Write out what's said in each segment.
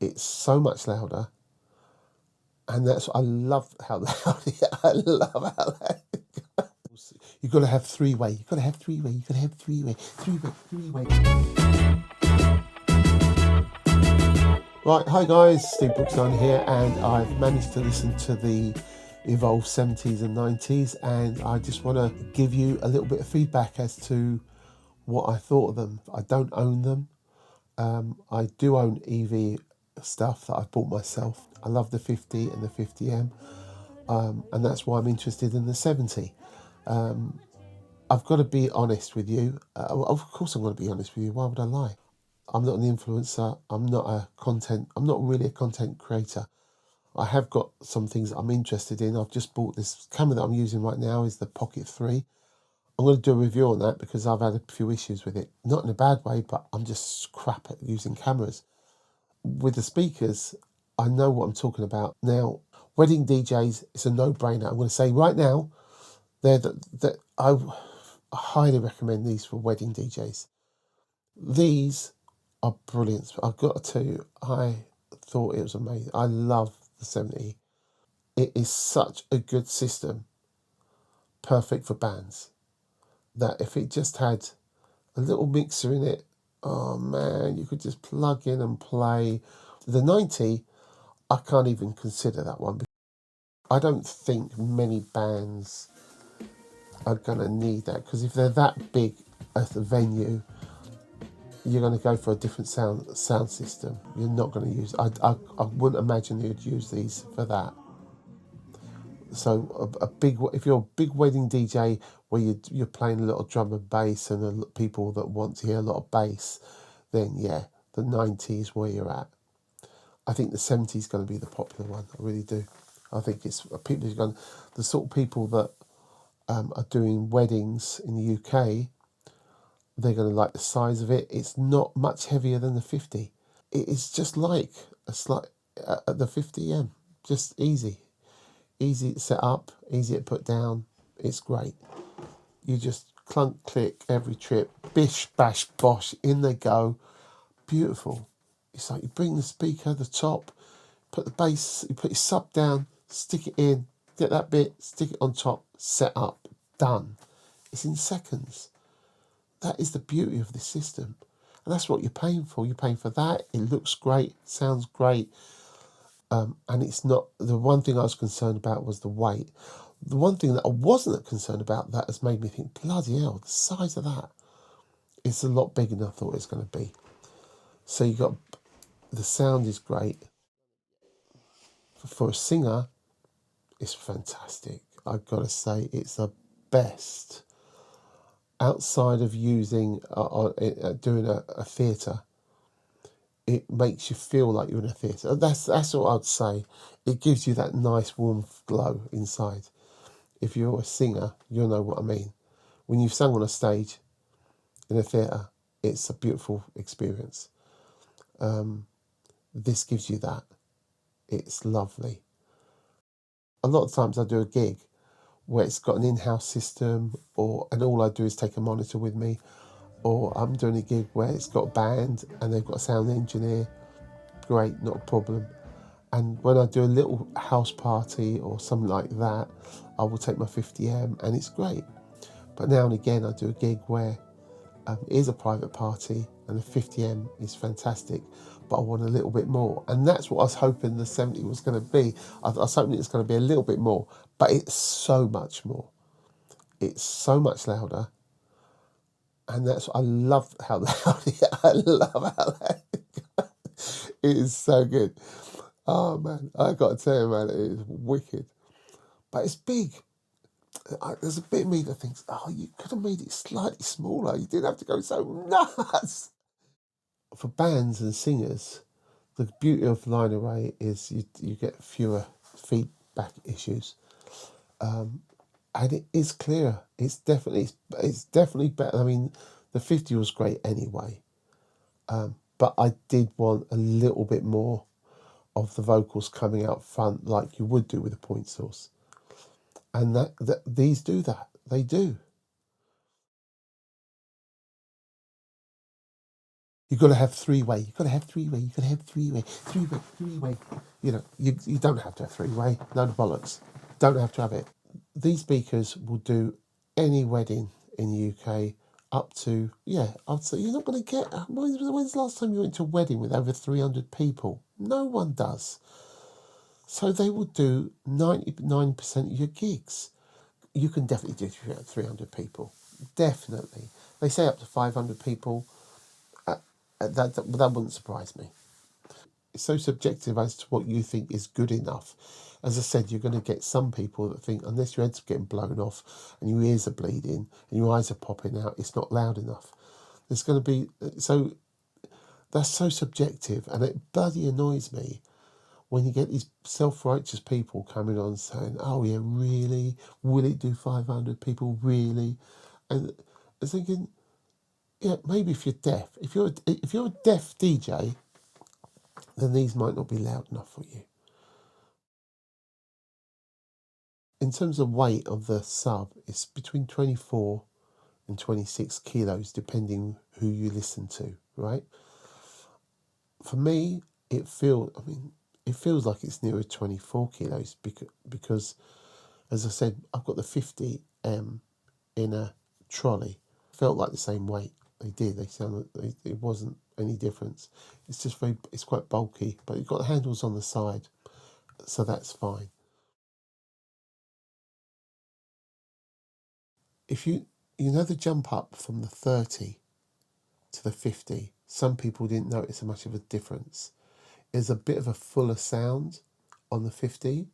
It's so much louder, and I love how loud I love how loud. You've got to have three-way. You've got to have three-way. You've got to have three-way. Three-way. Three-way. Right, hi guys, Steve Brookstone here, and I've managed to listen to the Evolve 70s and 90s, and I just want to give you a little bit of feedback as to what I thought of them. I don't own them. I do own EV stuff that I've bought myself. I love the 50 and the 50M, and that's why I'm interested in the 70. I've got to be honest with you. Of course, I'm going to be honest with you. Why would I lie? I'm not an influencer. I'm not really a content creator. I have got some things I'm interested in. I've just bought this camera that I'm using right now is the Pocket 3. I'm going to do a review on that because I've had a few issues with it. Not in a bad way, but I'm just crap at using cameras. With the speakers, I know what I'm talking about. Now, wedding DJs, it's a no-brainer. I'm going to say right now, I highly recommend these for wedding DJs. These are brilliant. I've got to tell you, I thought it was amazing. I love the 70. It is such a good system, perfect for bands, that if it just had a little mixer in it, oh man, you could just plug in and play. The 90, I can't even consider that one. I don't think many bands are going to need that, because if they're that big at the venue, you're going to go for a different sound system. You're not going to use. I wouldn't imagine you'd use these for that. So a big, if you're a big wedding DJ where you're playing a lot of drum and bass and people that want to hear a lot of bass, then yeah, the 90s where you're at. I think the 70s going to be the popular one. I really do. I think it's people are going, the sort of people that are doing weddings in the UK. They're going to like the size of it. It's not much heavier than the 50. It's just like a slight the 50M. Just easy to set up, easy to put down. It's great. You just clunk, click every trip, bish, bash, bosh, in they go. Beautiful. It's like you bring the speaker, the top, put the bass, you put your sub down, stick it in, get that bit, stick it on top, set up, done. It's in seconds. That is the beauty of this system. And that's what you're paying for. You're paying for that. It looks great, sounds great. And it's not, the one thing I was concerned about was the weight. The one thing that I wasn't concerned about that has made me think, bloody hell, the size of that is a lot bigger than I thought it was going to be. So you got, the sound is great. For a singer, it's fantastic. I've got to say, it's the best. Outside of using, doing a theatre, it makes you feel like you're in a theatre. That's what I'd say. It gives you that nice warm glow inside. If you're a singer, you'll know what I mean. When you've sung on a stage in a theatre, it's a beautiful experience. This gives you that. It's lovely. A lot of times I do a gig where it's got an in-house system, and all I do is take a monitor with me, or I'm doing a gig where it's got a band and they've got a sound engineer. Great, not a problem. And when I do a little house party or something like that, I will take my 50M and it's great. But now and again, I do a gig where it is a private party and the 50M is fantastic, but I want a little bit more. And that's what I was hoping the 70 was going to be. I was hoping it was going to be a little bit more, but it's so much more. It's so much louder. And I love how loud I love how loud it is. So good. Oh man, I got to tell you, man, it is wicked. But it's big. There's a bit of me that thinks, oh, you could have made it slightly smaller. You didn't have to go so nuts. For bands and singers, the beauty of line array is you get fewer feedback issues, and it is clearer. It's definitely better. I mean, the 50 was great anyway, but I did want a little bit more of the vocals coming out front, like you would do with a point source, and that these do that. They do. You've got to have three-way. You've got to have three-way. You've got to have three-way. Three-way. Three-way. You know, you don't have to have three-way. No bollocks. Don't have to have it. These speakers will do any wedding in the UK up to, yeah, I'd say you're not going to get, when's the last time you went to a wedding with over 300 people? No one does. So they will do 99% of your gigs. You can definitely do 300 people. Definitely. They say up to 500 people. That wouldn't surprise me. It's so subjective as to what you think is good enough. As I said, you're going to get some people that think unless your head's getting blown off and your ears are bleeding and your eyes are popping out, it's not loud enough. There's going to be so that's so subjective, and it bloody annoys me when you get these self-righteous people coming on saying, "Oh yeah, really? Will it do 500 people? Really?" And I'm thinking, yeah, maybe if you're deaf, if you're a deaf DJ, then these might not be loud enough for you. In terms of weight of the sub, it's between 24 and 26 kilos, depending who you listen to, right? For me, it feels like it's nearer 24 kilos because, as I said, I've got the 50M in a trolley. Felt like the same weight. They did. They sounded. It wasn't any difference. It's just it's quite bulky, but you've got the handles on the side, so that's fine. If you know the jump up from the 30 to the 50, some people didn't notice much of a difference. There's a bit of a fuller sound on the 50,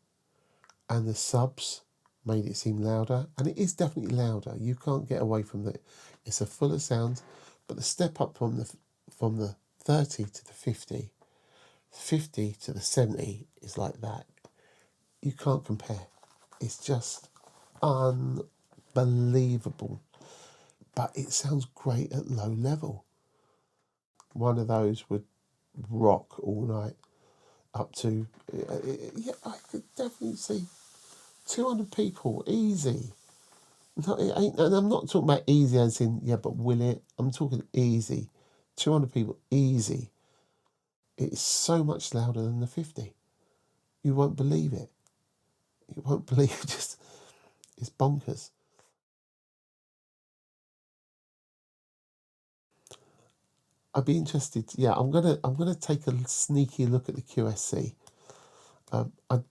and the subs made it seem louder, and it is definitely louder. You can't get away from that. It's a fuller sound, but the step up from the 30 to the 50, 50 to the 70 is like that. You can't compare. It's just unbelievable. But it sounds great at low level. One of those would rock all night up to, yeah, I could definitely see 200 people easy. No, it ain't, and I'm not talking about easy as in, yeah, but will it? I'm talking easy. 200 people easy. It's so much louder than the 50. You won't believe it. You won't believe it. Just, it's bonkers. I'd be interested. Yeah, I'm gonna take a sneaky look at the QSC. I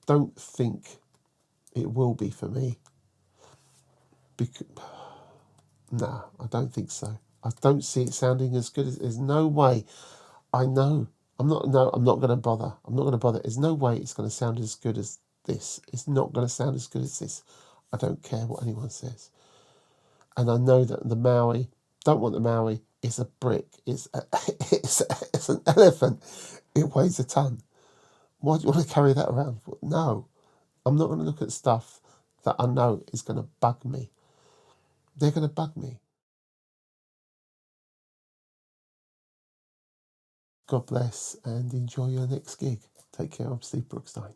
don't think it will be for me. Because no, I don't think so. I don't see it sounding as good as. There's no way. I know. I'm not. No, I'm not going to bother. I'm not going to bother. There's no way it's going to sound as good as this. It's not going to sound as good as this. I don't care what anyone says. And I know that the Maui, don't want the Maui. It's a brick. It's an elephant. It weighs a ton. Why do you want to carry that around? No, I'm not going to look at stuff that I know is going to bug me. They're going to bug me. God bless and enjoy your next gig. Take care. I'm Steve Brookstein.